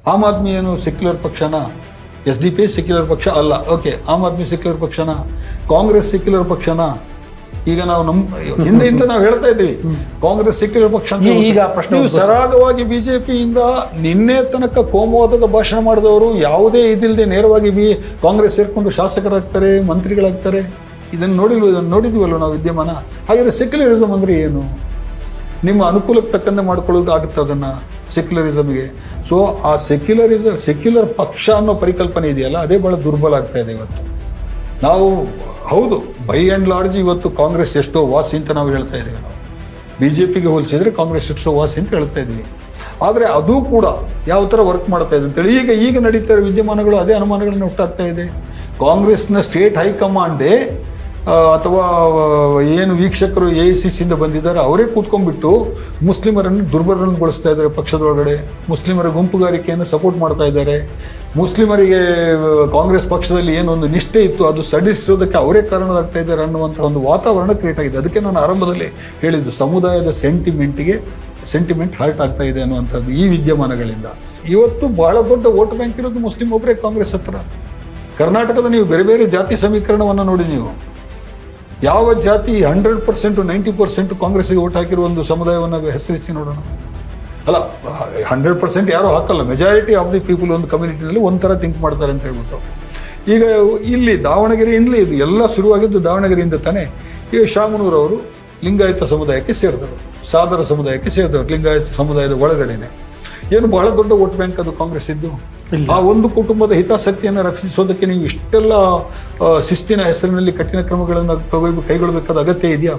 ಆಮ್ ಆದ್ಮಿ ಏನು secular ಪಕ್ಷನ? SDP secular ಪಕ್ಷ ಅಲ್ಲ. ಓಕೆ, ಆಮ್ ಆದ್ಮಿ ಸೆಕ್ಯುಲರ್ ಪಕ್ಷನ? ಕಾಂಗ್ರೆಸ್ ಸೆಕ್ಯುಲರ್ ಪಕ್ಷನ? ಈಗ ನಾವು ಹಿಂದೆ ನಾವು ಹೇಳ್ತಾ ಇದ್ದೀವಿ ಕಾಂಗ್ರೆಸ್ ಸೆಕ್ಯುಲರ್ ಪಕ್ಷ ಅಂತ. ಈಗ ಪ್ರಶ್ನೆ ನೀವು ಸರಾಗವಾಗಿ ಬಿಜೆಪಿಯಿಂದ ನಿನ್ನೆ ತನಕ ಕೋಮುವಾದದ ಭಾಷಣ ಮಾಡಿದವರು ಯಾವುದೇ ಇದಿಲ್ಲದೆ ನೇರವಾಗಿ ಕಾಂಗ್ರೆಸ್ ಸೇರ್ಕೊಂಡು ಶಾಸಕರಾಗ್ತಾರೆ, ಮಂತ್ರಿಗಳಾಗ್ತಾರೆ. ಇದನ್ನು ನೋಡಿದ್ವಲ್ಲ ನಾವು ವಿದ್ಯಮಾನ. ಹಾಗಾದ್ರೆ ಸೆಕ್ಯುಲರಿಸಮ್ ಅಂದ್ರೆ ಏನು? ನಿಮ್ಮ ಅನುಕೂಲಕ್ಕೆ ತಕ್ಕಂತೆ ಮಾಡ್ಕೊಳ್ಳೋದು ಆಗುತ್ತೆ ಅದನ್ನು ಸೆಕ್ಯುಲರಿಸಮ್ಗೆ. ಸೊ ಆ ಸೆಕ್ಯುಲರ್ ಪಕ್ಷ ಅನ್ನೋ ಪರಿಕಲ್ಪನೆ ಇದೆಯಲ್ಲ, ಅದೇ ಭಾಳ ದುರ್ಬಲ ಆಗ್ತಾ ಇದೆ ಇವತ್ತು. ನಾವು ಹೌದು, ಬೈ ಆ್ಯಂಡ್ ಲಾರ್ಜ್ ಇವತ್ತು ಕಾಂಗ್ರೆಸ್ ಎಷ್ಟೋ ವಾಸಿ ಅಂತ ನಾವು ಹೇಳ್ತಾ ಇದ್ದೀವಿ. ನಾವು BJPಗೆ ಹೋಲಿಸಿದ್ರೆ ಕಾಂಗ್ರೆಸ್ ಎಷ್ಟೋ ವಾಸಿ ಅಂತ ಹೇಳ್ತಾ ಇದ್ದೀವಿ. ಆದರೆ ಅದು ಕೂಡ ಯಾವ ಥರ ವರ್ಕ್ ಮಾಡ್ತಾ ಇದೆ ಅಂತೇಳಿ ಈಗ ನಡೀತಾ ಇರೋ ವಿದ್ಯಮಾನಗಳು ಅದೇ ಅನುಮಾನಗಳನ್ನ ಹುಟ್ಟಾಗ್ತಾ ಇದೆ. ಕಾಂಗ್ರೆಸ್ನ ಸ್ಟೇಟ್ ಹೈಕಮಾಂಡೇ ಅಥವಾ ಏನು ವೀಕ್ಷಕರು AICCಯಿಂದ ಬಂದಿದ್ದಾರೆ ಅವರೇ ಕೂತ್ಕೊಂಡ್ಬಿಟ್ಟು ಮುಸ್ಲಿಮರನ್ನು ದುರ್ಬಲಗೊಳಿಸ್ತಾ ಇದ್ದಾರೆ. ಪಕ್ಷದೊಳಗಡೆ ಮುಸ್ಲಿಮರ ಗುಂಪುಗಾರಿಕೆಯನ್ನು ಸಪೋರ್ಟ್ ಮಾಡ್ತಾ ಇದ್ದಾರೆ. ಮುಸ್ಲಿಮರಿಗೆ ಕಾಂಗ್ರೆಸ್ ಪಕ್ಷದಲ್ಲಿ ಏನೊಂದು ನಿಷ್ಠೆ ಇತ್ತು ಅದು ಸಡಿಲಿಸೋದಕ್ಕೆ ಅವರೇ ಕಾರಣರಾಗ್ತಾ ಇದ್ದಾರೆ ಅನ್ನುವಂಥ ಒಂದು ವಾತಾವರಣ ಕ್ರಿಯೇಟ್ ಆಗಿದೆ. ಅದಕ್ಕೆ ನಾನು ಆರಂಭದಲ್ಲಿ ಹೇಳಿದ್ದು ಸಮುದಾಯದ ಸೆಂಟಿಮೆಂಟ್ ಹರ್ಟ್ ಆಗ್ತಾ ಇದೆ ಅನ್ನುವಂಥದ್ದು ಈ ವಿದ್ಯಮಾನಗಳಿಂದ. ಇವತ್ತು ಬಹಳ ದೊಡ್ಡ ವೋಟ್ ಬ್ಯಾಂಕ್ ಇರೋದು ಮುಸ್ಲಿಂ ಒಬ್ಬರೇ ಕಾಂಗ್ರೆಸ್ ಹತ್ರ. ಕರ್ನಾಟಕದ ನೀವು ಬೇರೆ ಬೇರೆ ಜಾತಿ ಸಮೀಕರಣವನ್ನು ನೋಡಿ, ನೀವು ಯಾವ ಜಾತಿ 100% 90% ಕಾಂಗ್ರೆಸ್ಗೆ ವೋಟ್ ಹಾಕಿರೋ ಒಂದು ಸಮುದಾಯವನ್ನು ಹೆಸರಿಸಿ ನೋಡೋಣ. ಅಲ್ಲ, 100% ಯಾರೂ ಹಾಕಲ್ಲ. ಮೆಜಾರಿಟಿ ಆಫ್ ದಿ ಪೀಪಲ್ ಒಂದು ಕಮ್ಯುನಿಟಿನಲ್ಲಿ ಒಂಥರ ಥಿಂಕ್ ಮಾಡ್ತಾರೆ ಅಂತ ಹೇಳ್ಬಿಟ್ಟು. ಈಗ ಇಲ್ಲಿ ದಾವಣಗೆರೆಯಿಂದಲೇ ಇದು ಎಲ್ಲ ಶುರುವಾಗಿದ್ದು ದಾವಣಗೆರೆಯಿಂದ ತಾನೇ. ಈಗ ಶಾಮನೂರವರು ಲಿಂಗಾಯತ ಸಮುದಾಯಕ್ಕೆ ಸೇರಿದವರು, ಸಾದರ ಸಮುದಾಯಕ್ಕೆ ಸೇರಿದವರು, ಲಿಂಗಾಯತ ಸಮುದಾಯದ ಒಳಗಡೆನೆ. ಏನು ಬಹಳ ದೊಡ್ಡ ವೋಟ್ ಬ್ಯಾಂಕ್ ಅದು ಕಾಂಗ್ರೆಸ್ ಇದ್ದು. ಆ ಒಂದು ಕುಟುಂಬದ ಹಿತಾಸಕ್ತಿಯನ್ನು ರಕ್ಷಿಸೋದಕ್ಕೆ ನೀವು ಇಷ್ಟೆಲ್ಲ ಶಿಸ್ತಿನ ಹೆಸರಿನಲ್ಲಿ ಕಠಿಣ ಕ್ರಮಗಳನ್ನು ಕೈಗೊಳ್ಳಬೇಕಾದ ಅಗತ್ಯ ಇದೆಯಾ?